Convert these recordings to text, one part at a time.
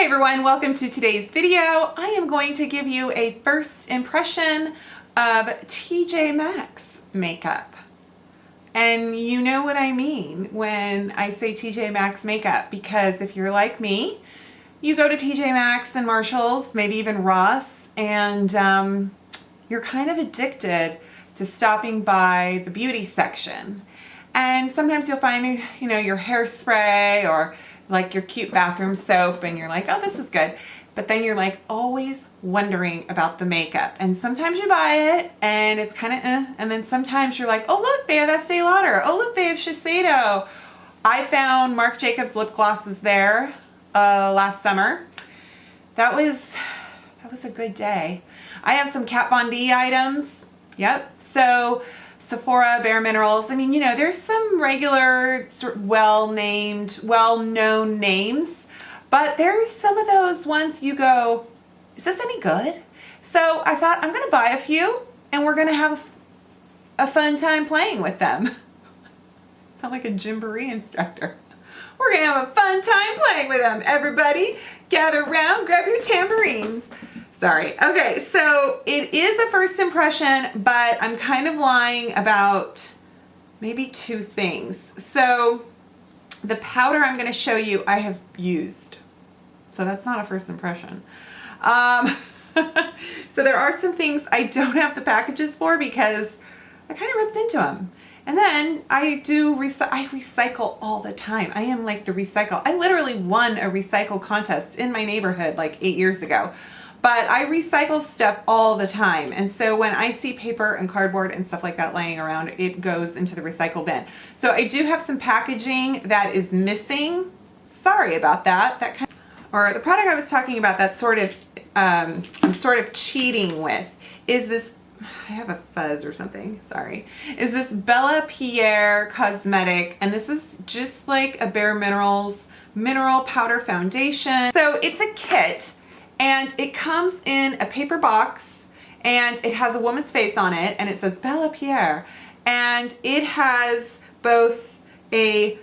Hi everyone, welcome to today's video. I am going to give you a first impression of TJ Maxx makeup. And you know what I mean when I say TJ Maxx makeup, because if you're like me, you go to TJ Maxx and Marshalls, maybe even Ross, and you're kind of addicted to stopping by the beauty section. And sometimes you'll find, your hairspray or like your cute bathroom soap, and you're like, oh, this is good. But then you're like always wondering about the makeup. And sometimes you buy it and it's kind of and then sometimes you're like, oh look, they have Estee Lauder. Oh look, they have Shiseido. I found Marc Jacobs lip glosses there last summer. That was a good day. I have some Kat Von D items. Yep. So Sephora, Bare Minerals. I mean, there's some regular sort of well-known names, but there's some of those ones you go, is this any good? So I thought I'm going to buy a few and we're going to have a fun time playing with them. Sound like a gymboree instructor. We're going to have a fun time playing with them. Everybody gather around, grab your tambourines. Sorry. Okay, so it is a first impression, but I'm kind of lying about maybe two things. So the powder I'm going to show you I have used. So that's not a first impression. So there are some things I don't have the packages for because I kind of ripped into them. And then I recycle all the time. I am like the recycle. I literally won a recycle contest in my neighborhood like 8 years ago. But I recycle stuff all the time. And so when I see paper and cardboard and stuff like that laying around, it goes into the recycle bin. So I do have some packaging that is missing. Sorry about that. Or the product I was talking about that I'm sort of cheating with is this, I have a fuzz or something, sorry, is this Bella Pierre cosmetic. And this is just like a Bare Minerals mineral powder foundation. So it's a kit. And it comes in a paper box and it has a woman's face on it and it says Bella Pierre. And it has both a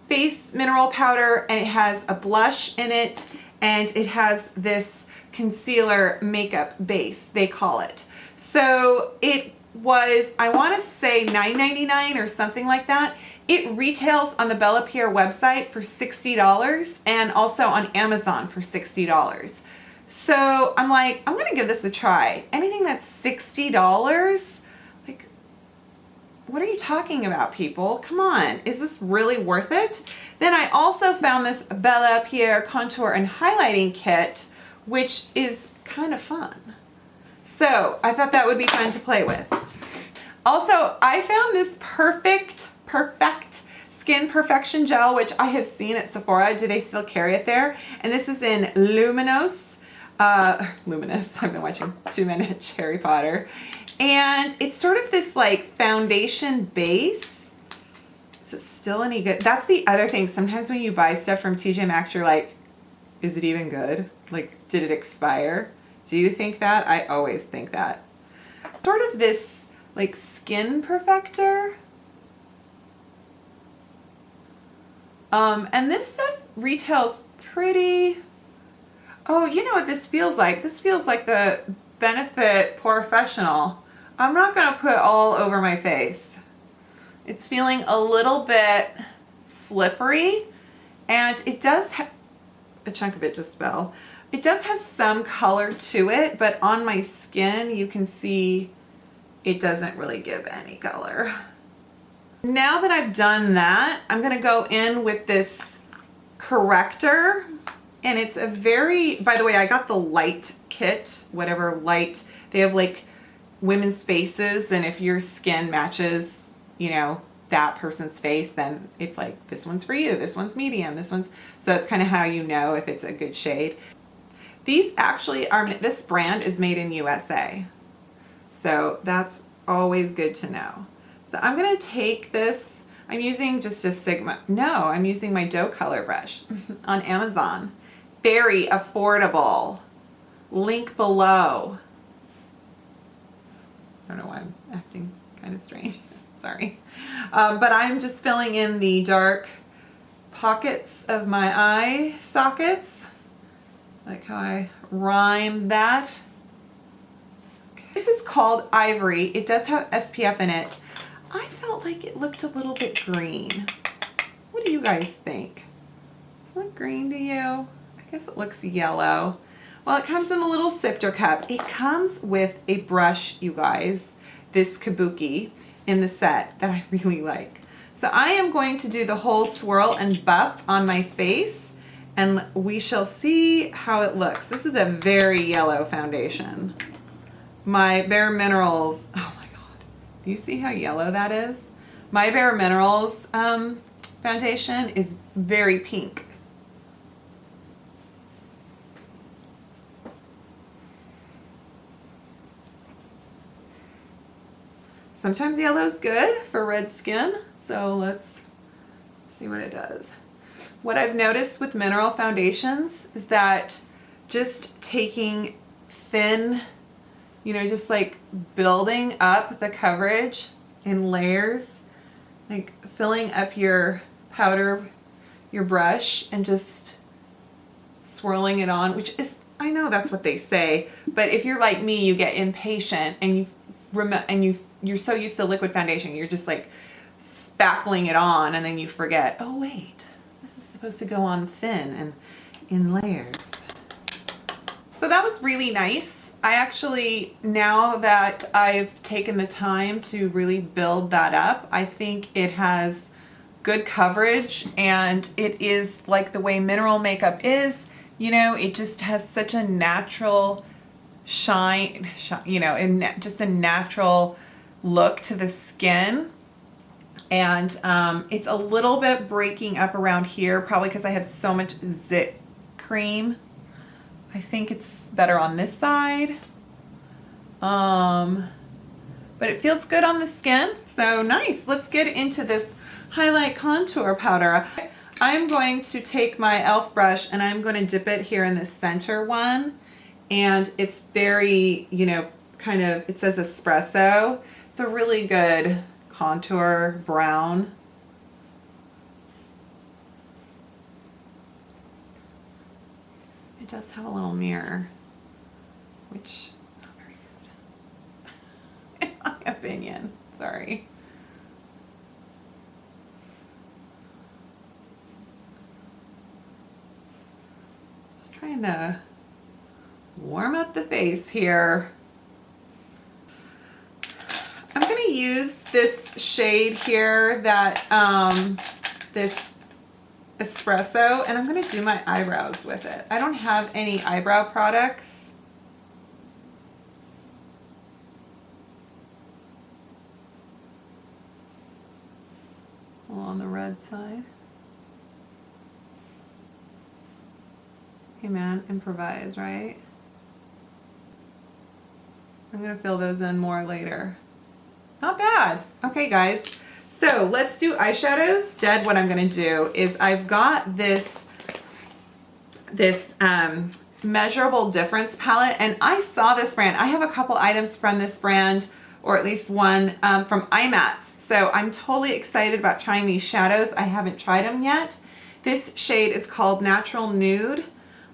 face mineral powder and it has a blush in it and it has this concealer makeup base, they call it. So it was, I want to say $9.99 or something like that. It retails on the Bella Pierre website for $60 and also on Amazon for $60. So I'm like, I'm going to give this a try. Anything that's $60, like, what are you talking about, people? Come on, is this really worth it? Then I also found this Bella Pierre contour and highlighting kit, which is kind of fun. So I thought that would be fun to play with. Also, I found this perfect Skin Perfection Gel, which I have seen at Sephora. Do they still carry it there? And this is in Luminous. I've been watching too much Harry Potter. And it's sort of this like foundation base. Is it still any good? That's the other thing. Sometimes when you buy stuff from TJ Maxx, you're like, is it even good? Like, did it expire? Do you think that? I always think that. Sort of this like skin perfector. And this stuff retails pretty, oh, you know what this feels like? This feels like the Benefit Professional. I'm not going to put all over my face. It's feeling a little bit slippery and it does have, a chunk of it just fell. It does have some color to it, but on my skin you can see it doesn't really give any color. Now that I've done that, I'm going to go in with this corrector. And it's a very, by the way, I got the light kit, whatever light. They have like women's faces, and if your skin matches, that person's face, then it's like, this one's for you, this one's medium, this one's, so that's kind of how you know if it's a good shade. These actually are, this brand is made in USA. So that's always good to know. So I'm going to take this, I'm using just a I'm using my dough color brush on Amazon. Very affordable. Link below. I don't know why I'm acting kind of strange. Sorry. But I'm just filling in the dark pockets of my eye sockets. Like how I rhymed that. Okay. This is called Ivory. It does have SPF in it. I felt like it looked a little bit green. What do you guys think? Does it look green to you? I guess it looks yellow. Well, it comes in a little sifter cup. It comes with a brush, you guys, this kabuki in the set that I really like. So I am going to do the whole swirl and buff on my face, and we shall see how it looks. This is a very yellow foundation. My Bare Minerals, oh my God, do you see how yellow that is? My Bare Minerals foundation is very pink. Sometimes yellow is good for red skin, so let's see what it does. What I've noticed with mineral foundations is that just taking thin, you know, just like building up the coverage in layers, like filling up your powder, your brush, and just swirling it on, which is, I know that's what they say, but if you're like me, you get impatient and you're so used to liquid foundation, you're just like spackling it on, and then you forget, oh wait, this is supposed to go on thin and in layers. So that was really nice. I actually, now that I've taken the time to really build that up, I think it has good coverage, and it is like the way mineral makeup is, you know, it just has such a natural shine, you know, and just a natural look to the skin. And it's a little bit breaking up around here, probably because I have so much zit cream. I think it's better on this side. But it feels good on the skin, so nice. Let's get into this highlight contour powder. I'm going to take my e.l.f. brush and I'm going to dip it here in the center one. And it's very, you know, kind of, it says espresso. It's a really good contour brown. It does have a little mirror, which not very good in my opinion. Sorry. Just trying to warm up the face here. I'm going to use this shade here, that this espresso, and I'm going to do my eyebrows with it. I don't have any eyebrow products. All on the red side. Hey man, improvise, right? I'm going to fill those in more later. Not bad. Okay, guys. So let's do eyeshadows. Instead, what I'm going to do is I've got this Measurable Difference palette, and I saw this brand. I have a couple items from this brand, or at least one from Ebates. So I'm totally excited about trying these shadows. I haven't tried them yet. This shade is called Natural Nude,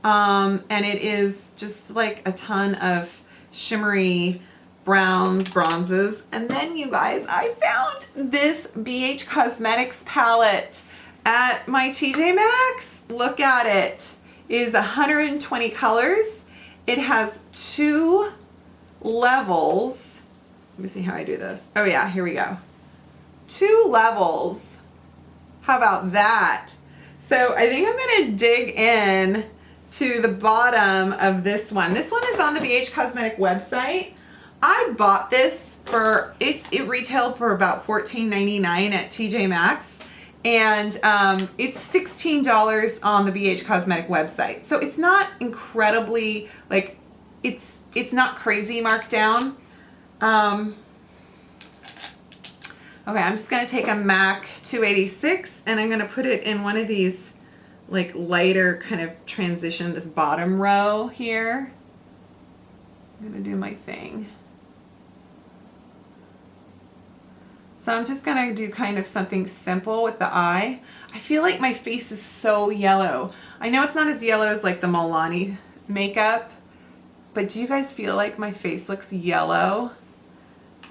and it is just like a ton of shimmery browns, bronzes. And then you guys, I found this BH Cosmetics palette at my TJ Maxx. Look at it. It is 120 colors. It has 2 levels. Let me see how I do this. Oh yeah, here we go. 2 levels. How about that? So I think I'm gonna dig in to the bottom of this one. This one is on the BH Cosmetic website. I bought this for, it retailed for about $14.99 at TJ Maxx, and it's $16 on the BH Cosmetic website. So it's not incredibly, like, it's not crazy marked down. Okay, I'm just gonna take a MAC 286 and I'm gonna put it in one of these like lighter kind of transition, this bottom row here. I'm gonna do my thing. So I'm just gonna do kind of something simple with the eye. I feel like my face is so yellow. I know it's not as yellow as like the Milani makeup. But do you guys feel like my face looks yellow?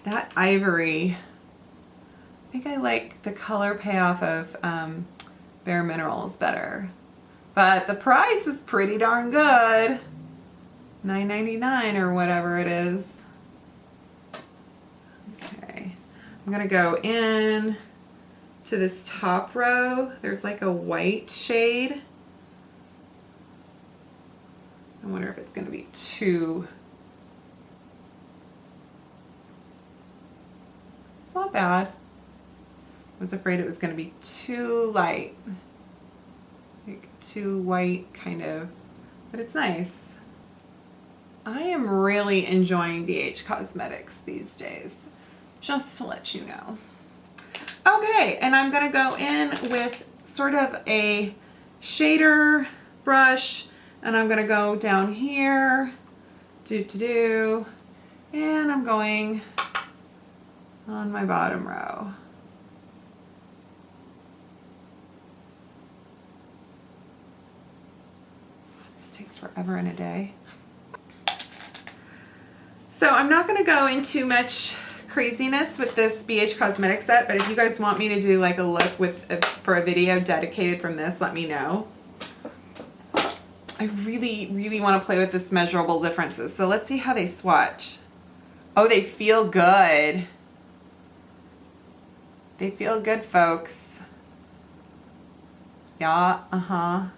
That ivory, I think I like the color payoff of Bare Minerals better. But the price is pretty darn good. $9.99 or whatever it is. Okay, I'm gonna go in to this top row. There's like a white shade. I wonder if it's gonna be too... It's not bad. I was afraid it was gonna be too light. Like too white kind of, but it's nice. I am really enjoying BH Cosmetics these days, just to let you know. Okay, and I'm gonna go in with sort of a shader brush, and I'm gonna go down here, and I'm going on my bottom row. This takes forever and a day. So I'm not going to go into much craziness with this BH Cosmetics set, but if you guys want me to do like a look with for a video dedicated from this, let me know. I really want to play with this measurable differences. So let's see how they swatch. Oh, they feel good. They feel good, folks. Yeah,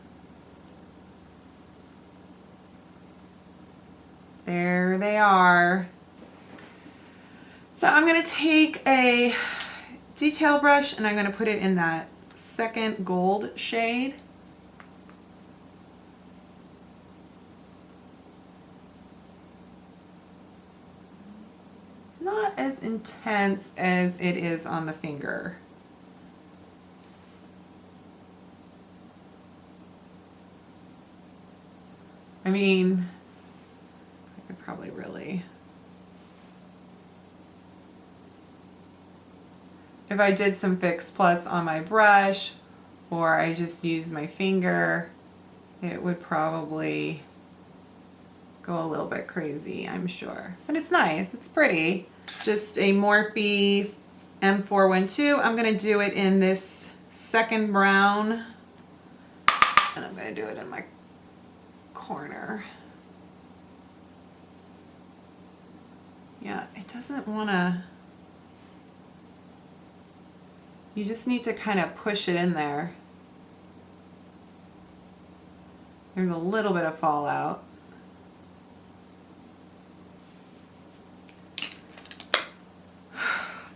There they are. So I'm going to take a detail brush and I'm going to put it in that second gold shade. It's not as intense as it is on the finger. I mean, I could probably really... If I did some Fix Plus on my brush, or I just used my finger, it would probably go a little bit crazy, I'm sure. But it's nice, it's pretty. Just a Morphe M412. I'm gonna do it in this second brown, and I'm gonna do it in my corner. Yeah, it doesn't wanna... You just need to kind of push it in there. There's a little bit of fallout.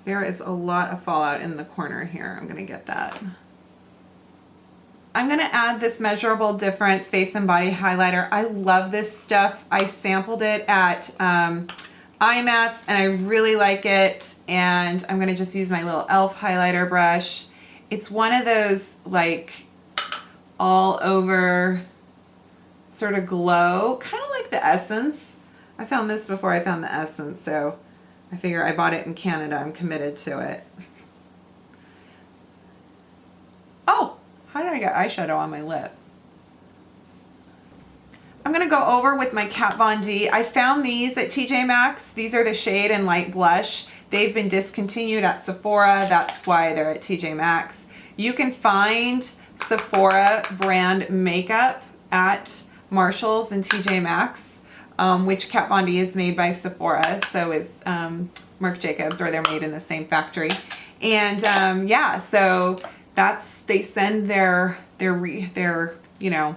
There is a lot of fallout in the corner here. I'm gonna get that. I'm gonna add this Measurable Difference Face and Body Highlighter. I love this stuff. I sampled it at IMATS and I really like it, and I'm gonna just use my little e.l.f. highlighter brush. It's one of those like all over sort of glow, kind of like the Essence. I found this before I found the Essence, so I figure I bought it in Canada. I'm committed to it. Oh, how did I get eyeshadow on my lip? I'm gonna go over with my Kat Von D. I found these at TJ Maxx. These are the Shade and Light Blush. They've been discontinued at Sephora. That's why they're at TJ Maxx. You can find Sephora brand makeup at Marshall's and TJ Maxx, which Kat Von D is made by Sephora. So is Marc Jacobs, or they're made in the same factory. And yeah, so that's, they send their you know,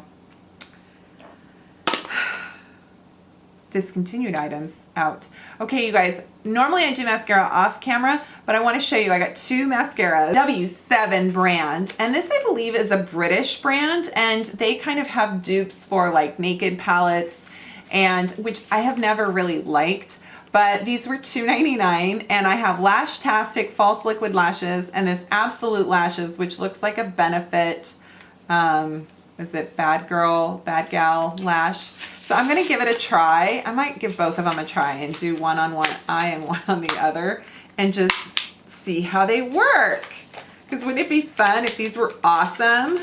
discontinued items out. Okay, you guys, normally I do mascara off camera, but I want to show you, I got two mascaras, W7 brand, and this I believe is a British brand, and they kind of have dupes for like Naked palettes, and which I have never really liked, but these were $2.99, and I have Lashtastic false liquid lashes and this Absolute Lashes, which looks like a Benefit, is it Bad Gal lash? So I'm gonna give it a try. I might give both of them a try and do one on one eye and one on the other and just see how they work. Because wouldn't it be fun if these were awesome?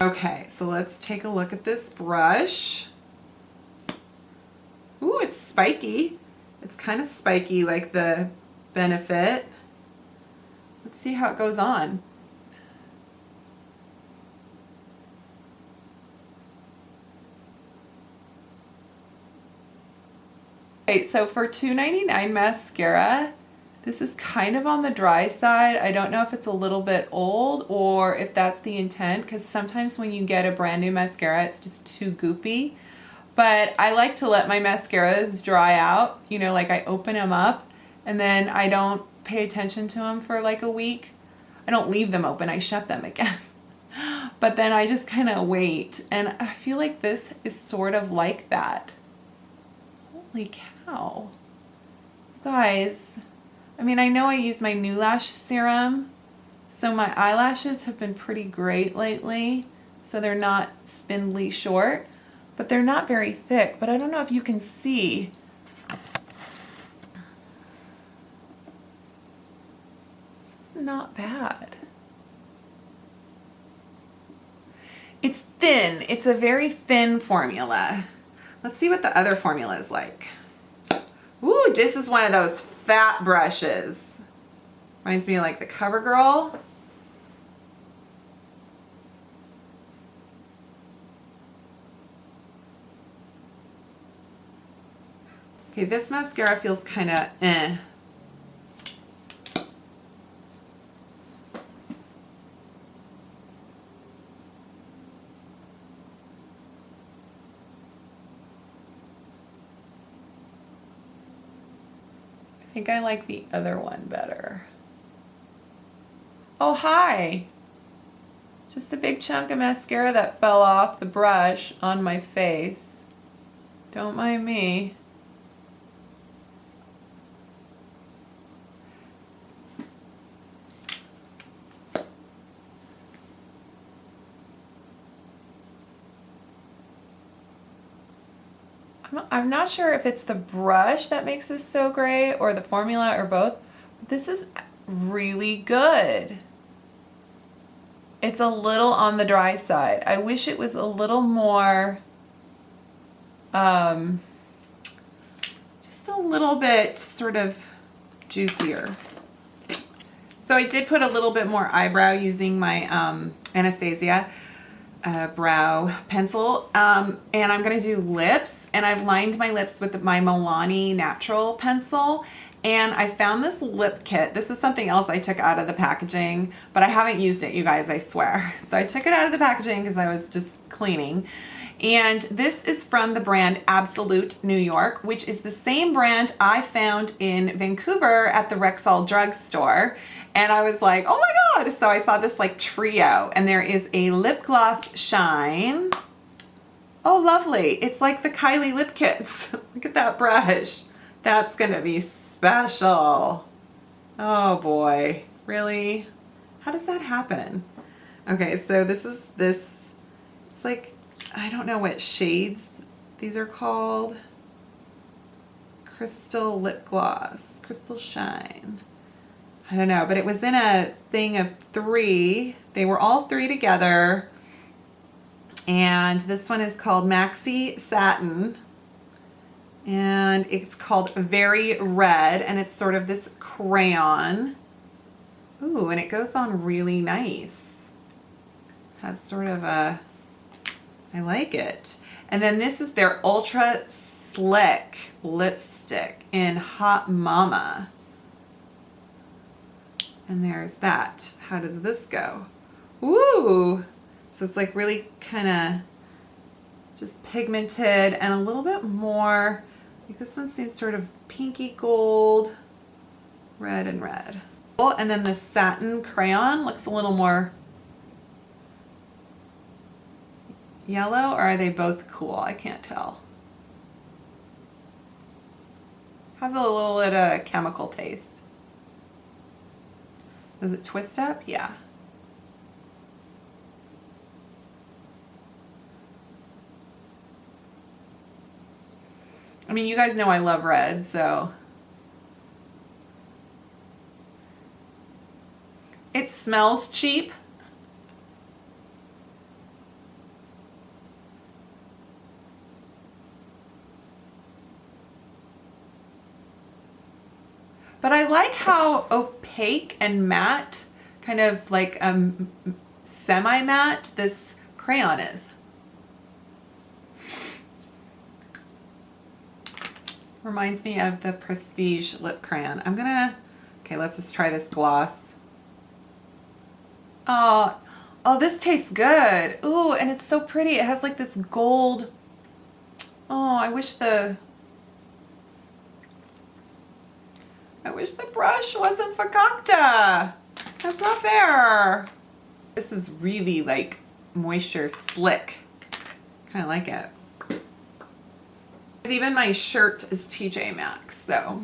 Okay, so let's take a look at this brush. Ooh, it's spiky. It's kind of spiky like the Benefit. Let's see how it goes on. Okay, so for $2.99 mascara, this is kind of on the dry side. I don't know if it's a little bit old or if that's the intent, because sometimes when you get a brand new mascara, it's just too goopy. But I like to let my mascaras dry out, you know, like I open them up and then I don't pay attention to them for like a week. I don't leave them open, I shut them again. But then I just kind of wait, and I feel like this is sort of like that. Holy cow. Guys, I mean, I know I use my New Lash serum, so my eyelashes have been pretty great lately, so they're not spindly short, but they're not very thick. But I don't know if you can see. This is not bad. It's thin. It's a very thin formula. Let's see what the other formula is like. Ooh, this is one of those fat brushes. Reminds me of like the CoverGirl. Okay, this mascara feels kind of eh. I think I like the other one better. Oh, hi. Just a big chunk of mascara that fell off the brush on my face. Don't mind me. I'm not sure if it's the brush that makes this so great or the formula or both, but this is really good. It's a little on the dry side. I wish it was a little more, just a little bit sort of juicier. So I did put a little bit more eyebrow using my Anastasia brow pencil, and I'm gonna do lips, and I've lined my lips with my Milani natural pencil, and I found this lip kit. This is something else I took out of the packaging, but I haven't used it, you guys, I swear. So I took it out of the packaging because I was just cleaning, and this is from the brand Absolute New York, which is the same brand I found in Vancouver at the Rexall drugstore. And I was like, oh my God. So I saw this like trio, and there is a lip gloss shine. Oh, lovely. It's like the Kylie lip kits. Look at that brush. That's gonna be special. Oh boy, really? How does that happen? Okay, so this, it's like, I don't know what shades these are called. Crystal lip gloss, crystal shine. I don't know, but it was in a thing of 3. They were all 3 together. And this one is called Maxi Satin. And it's called Very Red, and it's sort of this crayon. Ooh, and it goes on really nice. Has sort of a, I like it. And then this is their Ultra Slick lipstick in Hot Mama. And there's that. How does this go? Ooh! So it's like really kind of just pigmented and a little bit more, like this one seems sort of pinky gold, red and red. And then the satin crayon looks a little more yellow, or are they both cool? I can't tell. Has a little bit of chemical taste. Does it twist up? Yeah. I mean, you guys know I love red, so. It smells cheap. but I like how opaque and matte, kind of like semi-matte, this crayon is. Reminds me of the Prestige lip crayon. Okay, let's just try this gloss. Oh, this tastes good. Ooh, and it's so pretty. It has like this gold. Oh, I wish the brush wasn't fakakta. That's not fair. This is really like moisture slick. Kind of like it. Even my shirt is TJ Maxx, so.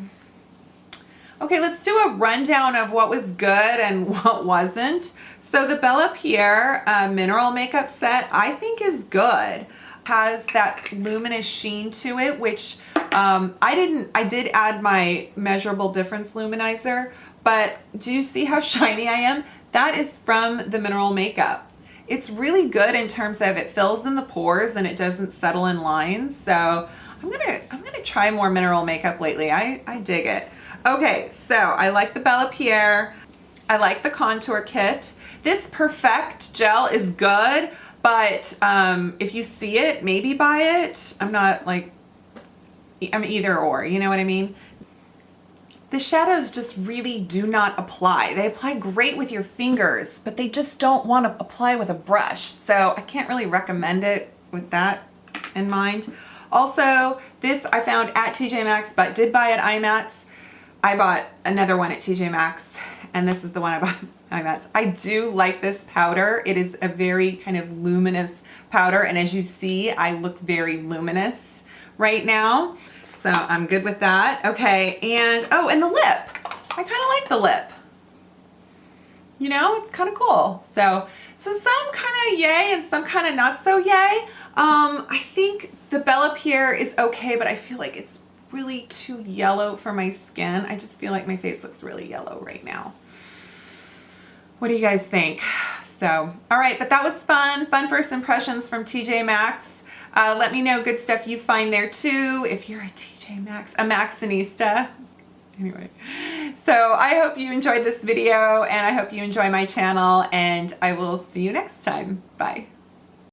Okay, let's do a rundown of what was good and what wasn't. So the Bella Pierre mineral makeup set, I think is good. Has that luminous sheen to it, which I did add my measurable difference luminizer, but do you see how shiny I am? That is from the mineral makeup. It's really good in terms of it fills in the pores and it doesn't settle in lines. So I'm gonna try more mineral makeup lately. I dig it. Okay, so I like the Bella Pierre. I like the contour kit. This Perfect gel is good, but if you see it, maybe buy it. I'm either or, you know what I mean? The shadows just really do not apply. They apply great with your fingers, but they just don't want to apply with a brush. So I can't really recommend it with that in mind. Also, this I found at TJ Maxx, but did buy at IMATS. I bought another one at TJ Maxx, and this is the one I bought at IMATS. I do like this powder. It is a very kind of luminous powder, and as you see, I look very luminous right now. So I'm good with that. Okay, and oh, and the lip. I kind of like the lip. You know, it's kind of cool. So some kind of yay and some kind of not so yay. I think the Bella Pierre is okay, but I feel like it's really too yellow for my skin. I just feel like my face looks really yellow right now. What do you guys think? So, all right, but that was fun. Fun first impressions from TJ Maxx. Let me know good stuff you find there too. If you're a TJ Maxx, a Maxxinista. Anyway, so I hope you enjoyed this video and I hope you enjoy my channel and I will see you next time. Bye.